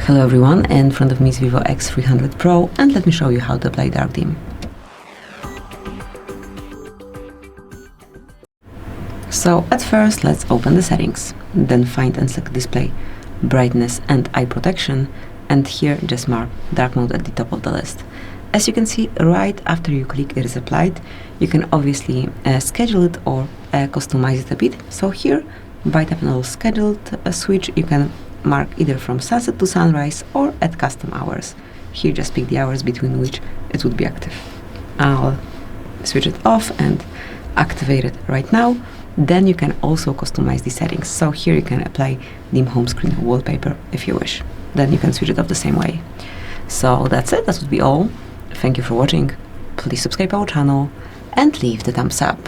Hello everyone, in front of me is VIVO X300 Pro, and let me show you how to apply dark theme. So at first let's open the settings, then find and select display, brightness and eye protection, and here just mark dark mode at the top of the list. As you can see, right after you click it is applied, you can obviously schedule it or customize it a bit. So here, by tapping on the scheduled switch, you can mark either from sunset to sunrise or at custom hours. Here just pick the hours between which it would be active. I'll switch it off and activate it right now. Then you can also customize the settings. So here you can apply dim home screen wallpaper if you wish. Then you can switch it off the same way. So that's it, that would be all. Thank you for watching. Please subscribe our channel and leave the thumbs up.